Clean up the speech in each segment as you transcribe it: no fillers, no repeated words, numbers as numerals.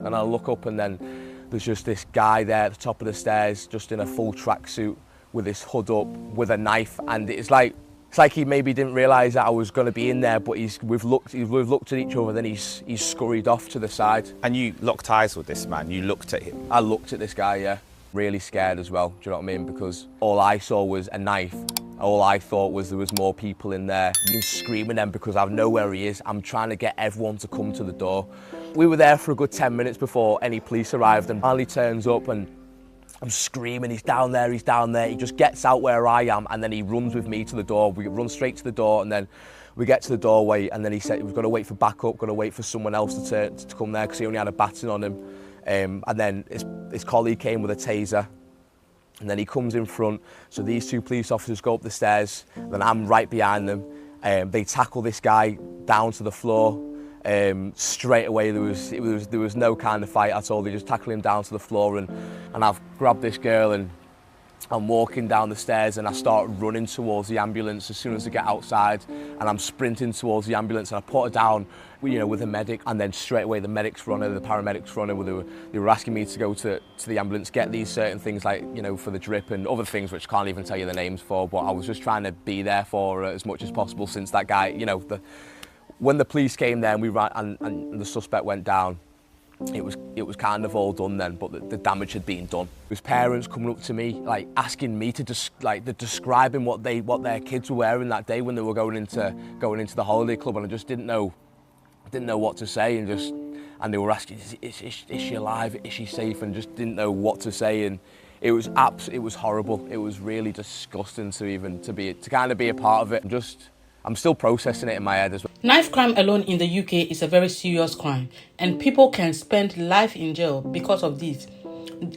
And I look up and then there's just this guy there at the top of the stairs, just in a full tracksuit with his hood up, with a knife, and it's like he maybe didn't realise that I was going to be in there, but we've looked at each other, then he's scurried off to the side. And you locked eyes with this man? You looked at him? I looked at this guy, yeah. Really scared as well, do you know what I mean? Because all I saw was a knife. All I thought was there was more people in there. I'm screaming then because I know where he is. I'm trying to get everyone to come to the door. We were there for a good 10 minutes before any police arrived, and finally turns up and I'm screaming, he's down there, he's down there. He just gets out where I am and then he runs with me to the door. We run straight to the door and then we get to the doorway and then he said we've got to wait for backup, got to wait for someone else to come there because he only had a baton on him. And then his colleague came with a taser. And then he comes in front, so these two police officers go up the stairs, then I'm right behind them. They tackle this guy down to the floor. Straight away there was no kind of fight at all. They just tackle him down to the floor, and I've grabbed this girl and I'm walking down the stairs and I start running towards the ambulance as soon as I get outside, and I'm sprinting towards the ambulance and I put her down, with a medic, and then straight away the medics run her, the paramedics run her. They were asking me to go to the ambulance, get these certain things like, for the drip and other things which I can't even tell you the names for, but I was just trying to be there for her as much as possible since that guy, when the police came there and we ran and the suspect went down, it was kind of all done then, but the damage had been done. His parents coming up to me, like asking me to describing what their kids were wearing that day when they were going into the holiday club, and I just didn't know what to say, and they were asking, is she alive? Is she safe? And just didn't know what to say, and it was horrible. It was really disgusting to kind of be a part of it. I'm still processing it in my head as well. Knife crime alone in the UK is a very serious crime, and people can spend life in jail because of this.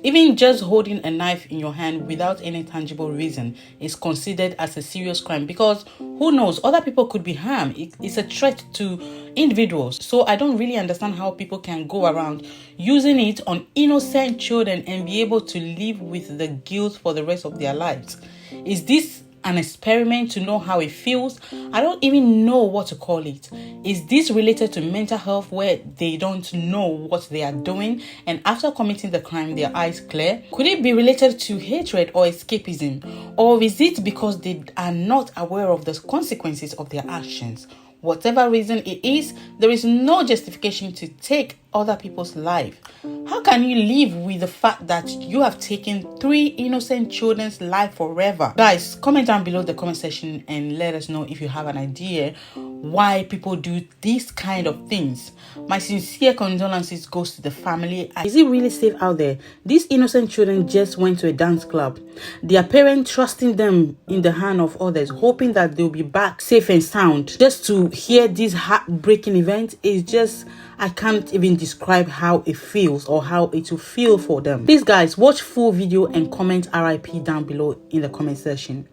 Even just holding a knife in your hand without any tangible reason is considered as a serious crime, because who knows, other people could be harmed. It's a threat to individuals. So I don't really understand how people can go around using it on innocent children and be able to live with the guilt for the rest of their lives. Is this an experiment to know how it feels? I don't even know what to call it. Is this related to mental health, where they don't know what they are doing and after committing the crime their eyes clear? Could it be related to hatred or escapism? Or is it because they are not aware of the consequences of their actions? Whatever reason it is, there is no justification to take other people's life. How can you live with the fact that you have taken 3 innocent children's life forever? Guys, comment down below the comment section and let us know if you have an idea why people do these kind of things. My sincere condolences goes to the family. Is it really safe out there? These innocent children just went to a dance club. Their parents trusting them in the hand of others, hoping that they'll be back safe and sound. Just to hear this heartbreaking event is just, I can't even describe how it feels or how it will feel for them. Please guys, watch full video and comment RIP down below in the comment section.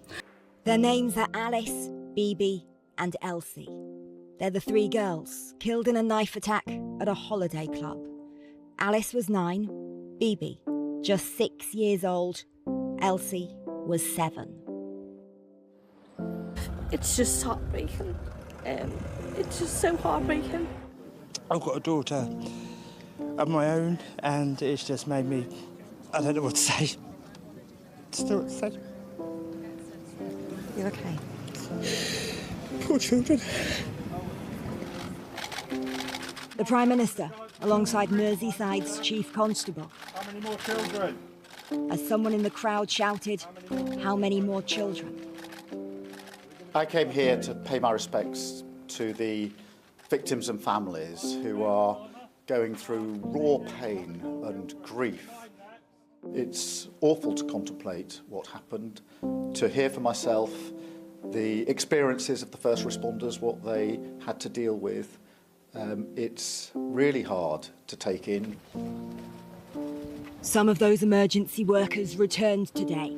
Their names are Alice, BB and Elsie. They're the 3 girls killed in a knife attack at a holiday club. Alice was 9, BB just 6 years old, Elsie was 7. It's just heartbreaking. It's just so heartbreaking. I've got a daughter of my own, and it's just made me, I don't know what to say. Just don't know what to say. You're okay? Poor children. The Prime Minister, alongside Merseyside's Chief Constable. How many more children? As someone in the crowd shouted, how many more children? I came here to pay my respects to the victims and families who are going through raw pain and grief. It's awful to contemplate what happened, to hear for myself the experiences of the first responders, what they had to deal with. It's really hard to take in. Some of those emergency workers returned today.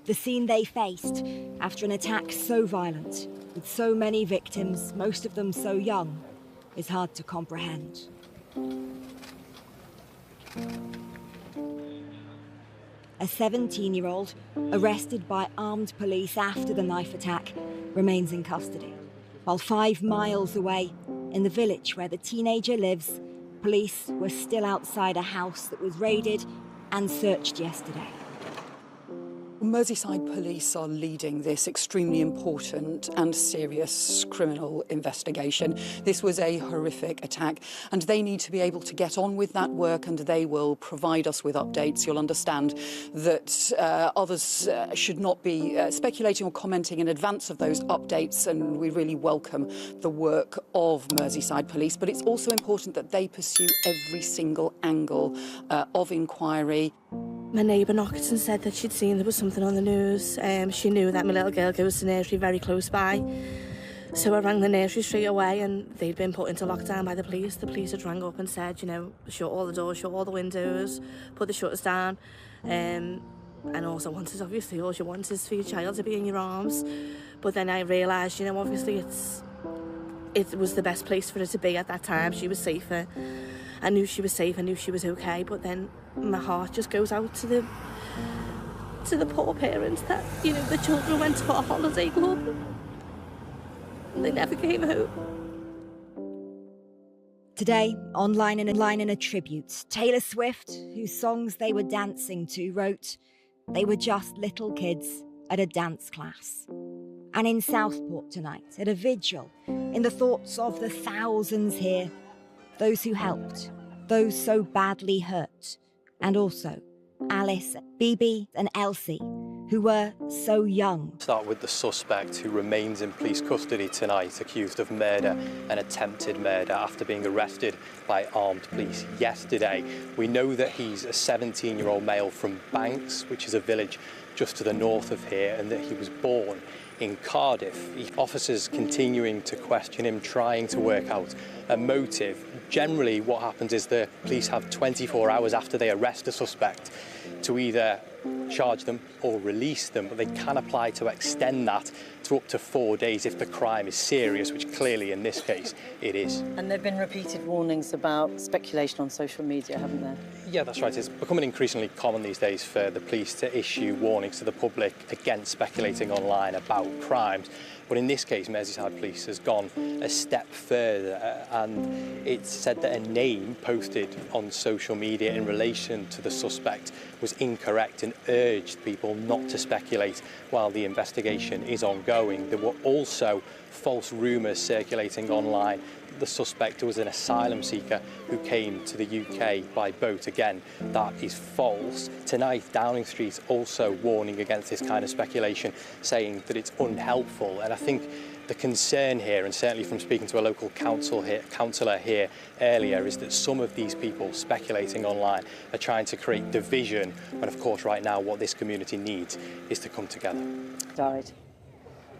The scene they faced after an attack so violent, with so many victims, most of them so young, is hard to comprehend. A 17-year-old, arrested by armed police after the knife attack, remains in custody, while 5 miles away, in the village where the teenager lives, Police were still outside a house that was raided and searched yesterday. Merseyside Police are leading this extremely important and serious criminal investigation. This was a horrific attack, and they need to be able to get on with that work, and they will provide us with updates. You'll understand that others should not be speculating or commenting in advance of those updates, and we really welcome the work of Merseyside Police. But it's also important that they pursue every single angle of inquiry. My neighbour knocked and said that she'd seen there was something on the news. She knew that my little girl goes to nursery very close by. So I rang the nursery straight away, and they'd been put into lockdown by the police. The police had rang up and said, you know, shut all the doors, shut all the windows, put the shutters down. And also wanted, obviously, all you want is for your child to be in your arms. But then I realised, you know, obviously it was the best place for her to be at that time. She was safer. I knew she was safe, I knew she was okay, but then my heart just goes out to the poor parents that, you know, the children went to a holiday club and they never came home. Today, online in a tribute, Taylor Swift, whose songs they were dancing to, wrote, "They were just little kids at a dance class." And in Southport tonight, at a vigil, in the thoughts of the thousands here, those who helped, those so badly hurt, and also Alice, BB and Elsie, who were so young. Start with the suspect who remains in police custody tonight, accused of murder and attempted murder after being arrested by armed police yesterday. We know that he's a 17-year-old male from Banks, which is a village just to the north of here, and that he was born in Cardiff. Officers continuing to question him, trying to work out a motive. Generally, what happens is the police have 24 hours after they arrest a suspect to either charge them or release them, but they can apply to extend that to up to 4 days if the crime is serious, which clearly in this case it is. And there have been repeated warnings about speculation on social media, haven't there? Yeah, that's right. It's becoming increasingly common these days for the police to issue warnings to the public against speculating online about crimes. But in this case, Merseyside Police has gone a step further and it's said that a name posted on social media in relation to the suspect was incorrect and urged people not to speculate while the investigation is ongoing. There were also false rumours circulating online. The suspect was an asylum seeker who came to the UK by boat. Again, that is false. Tonight, Downing Street also warning against this kind of speculation, saying that it's unhelpful. And I think the concern here, and certainly from speaking to a local councillor here earlier, is that some of these people speculating online are trying to create division, when of course right now what this community needs is to come together. Died.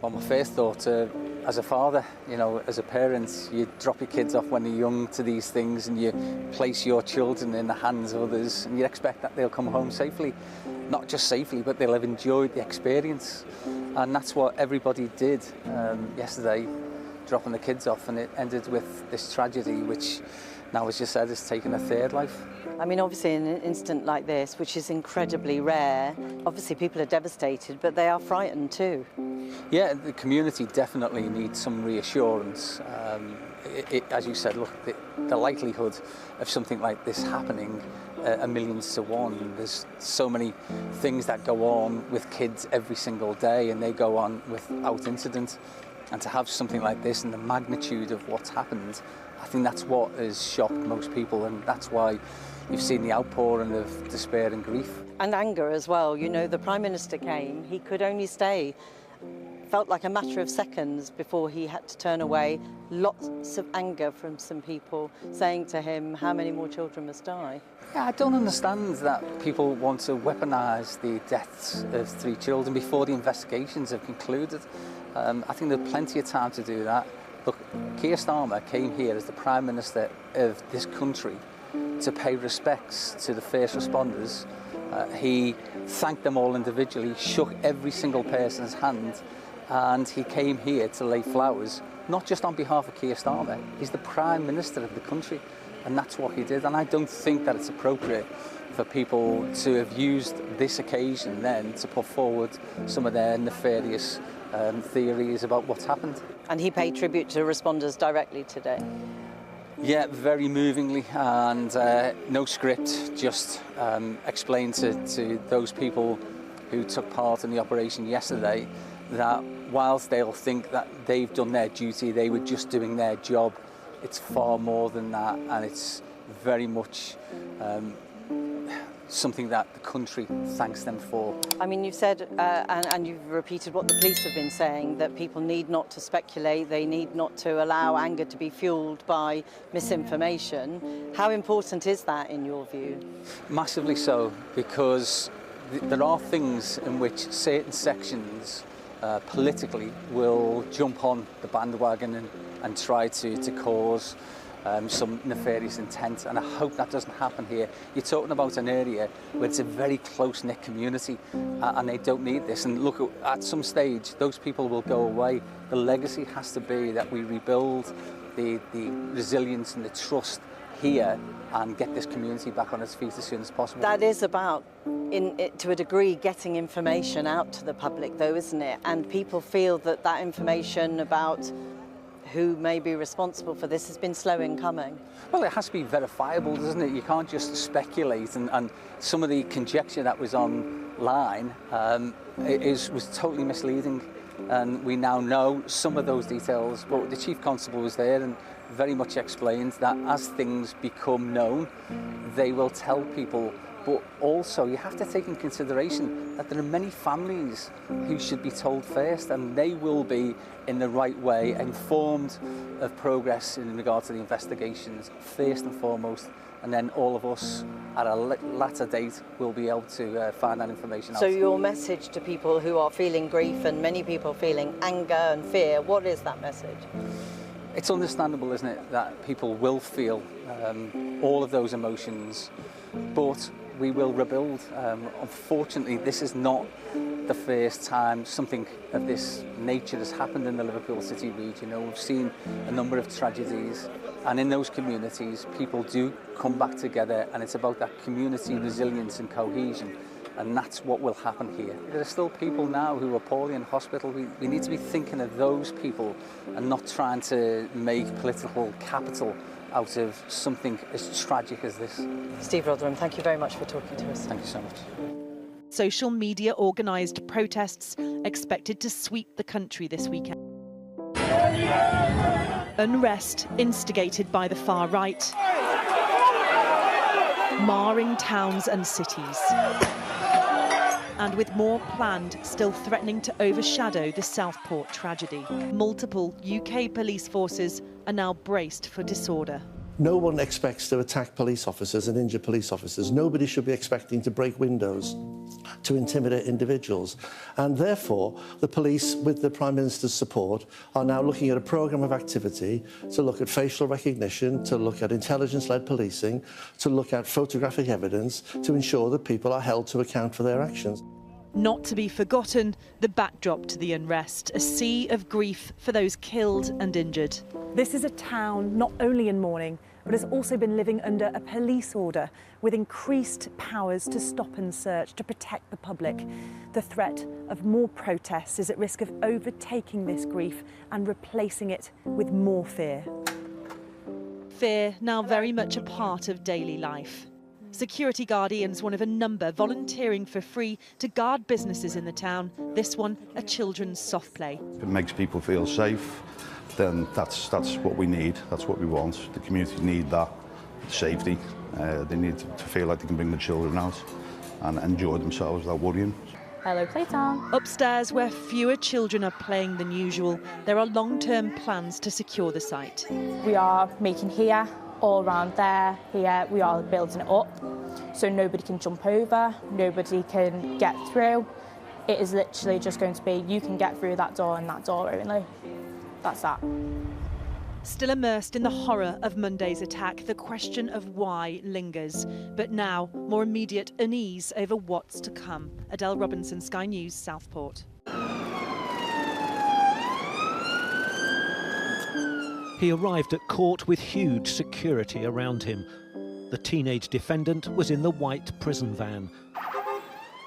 Well, my first thought, as a father, you know, as a parent, you drop your kids off when they're young to these things and you place your children in the hands of others and you expect that they'll come home safely. Not just safely, but they'll have enjoyed the experience. And that's what everybody did yesterday, dropping the kids off, and it ended with this tragedy, which now, as you said, has taken a third life. I mean, obviously in an incident like this, which is incredibly rare, obviously people are devastated, but they are frightened too. Yeah, the community definitely needs some reassurance. As you said, look, the likelihood of something like this happening are millions to one. There's so many things that go on with kids every single day, and they go on without incident. And to have something like this and the magnitude of what's happened, I think that's what has shocked most people, and that's why you've seen the outpouring of despair and grief. And anger as well. You know, the Prime Minister came, he could only stay. Felt like a matter of seconds before he had to turn away. Lots of anger from some people saying to him, how many more children must die? Yeah, I don't understand that people want to weaponise the deaths of 3 children before the investigations have concluded. I think there's plenty of time to do that. Look, Keir Starmer came here as the Prime Minister of this country to pay respects to the first responders. He thanked them all individually, shook every single person's hand, and he came here to lay flowers, not just on behalf of Keir Starmer. He's the Prime Minister of the country, and that's what he did. And I don't think that it's appropriate for people to have used this occasion then to put forward some of their nefarious theories about what's happened. And he paid tribute to responders directly today. Yeah, very movingly, and no script, just explained to those people who took part in the operation yesterday that whilst they'll think that they've done their duty, they were just doing their job, it's far more than that, and it's very much something that the country thanks them for. I mean, you've said, and you've repeated what the police have been saying, that people need not to speculate, they need not to allow anger to be fueled by misinformation. How important is that in your view? Massively so, because there are things in which certain sections politically will jump on the bandwagon and try to cause some nefarious intent, and I hope that doesn't happen here. You're talking about an area where it's a very close-knit community, and they don't need this. And look, at some stage, those people will go away. The legacy has to be that we rebuild the resilience and the trust here and get this community back on its feet as soon as possible. That is about, to a degree, getting information out to the public, though, isn't it? And people feel that that information about who may be responsible for this has been slow in coming. Well, it has to be verifiable, doesn't it? You can't just speculate, and some of the conjecture that was online was totally misleading, and we now know some of those details, but the Chief Constable was there and very much explained that as things become known, they will tell people. But also, you have to take in consideration that there are many families who should be told first, and they will be, in the right way, informed of progress in regard to the investigations, first and foremost, and then all of us, at a latter date, will be able to find that information out. So your message to people who are feeling grief, and many people feeling anger and fear, what is that message? It's understandable, isn't it, that people will feel all of those emotions, but we will rebuild. Unfortunately, this is not the first time something of this nature has happened in the Liverpool City region. We've seen a number of tragedies, and in those communities, people do come back together, and it's about that community resilience and cohesion, and that's what will happen here. There are still people now who are poorly in hospital. We need to be thinking of those people and not trying to make political capital out of something as tragic as this. Steve Rotherham, thank you very much for talking to us. Thank you so much. Social media organised protests expected to sweep the country this weekend. Unrest instigated by the far right, marring towns and cities. And with more planned, still threatening to overshadow the Southport tragedy. Multiple UK police forces are now braced for disorder. No one expects to attack police officers and injure police officers. Nobody should be expecting to break windows, to intimidate individuals. And therefore, the police, with the Prime Minister's support, are now looking at a programme of activity to look at facial recognition, to look at intelligence-led policing, to look at photographic evidence, to ensure that people are held to account for their actions. Not to be forgotten, the backdrop to the unrest, a sea of grief for those killed and injured. This is a town not only in mourning, but has also been living under a police order with increased powers to stop and search, to protect the public. The threat of more protests is at risk of overtaking this grief and replacing it with more fear. Fear now very much a part of daily life. Security Guardians, one of a number volunteering for free to guard businesses in the town. This one, a children's soft play. If it makes people feel safe, then that's what we need, that's what we want. The community need that safety. They need to feel like they can bring the children out and enjoy themselves without worrying. Hello, Playtime. Upstairs, where fewer children are playing than usual, there are long-term plans to secure the site. We are making here, all around there, here, we are building it up. So nobody can jump over, nobody can get through. It is literally just going to be, you can get through that door and that door only. That's that. Still immersed in the horror of Monday's attack, the question of why lingers. But now, more immediate unease over what's to come. Adele Robinson, Sky News, Southport. He arrived at court with huge security around him. The teenage defendant was in the white prison van.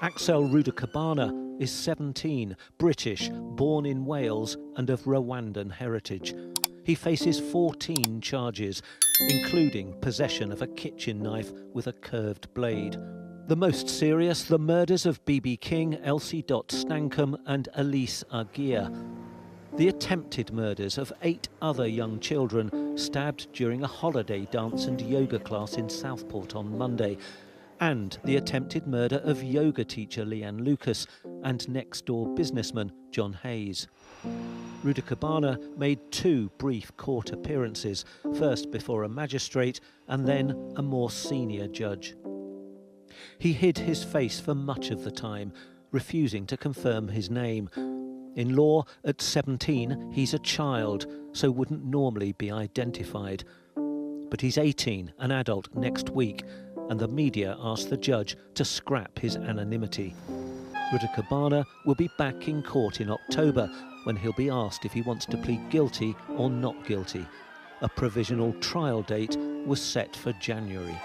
Axel Rudakabana is 17, British, born in Wales and of Rwandan heritage. He faces 14 charges, including possession of a kitchen knife with a curved blade. The most serious, the murders of B.B. King, Elsie Stankham and Elise Aguirre. The attempted murders of 8 other young children stabbed during a holiday dance and yoga class in Southport on Monday, and the attempted murder of yoga teacher Leanne Lucas and next-door businessman John Hayes. Rudakabana made 2 brief court appearances, first before a magistrate and then a more senior judge. He hid his face for much of the time, refusing to confirm his name. In law, at 17, he's a child, so wouldn't normally be identified. But he's 18, an adult, next week, and the media asked the judge to scrap his anonymity. Rudakabana will be back in court in October, when he'll be asked if he wants to plead guilty or not guilty. A provisional trial date was set for January.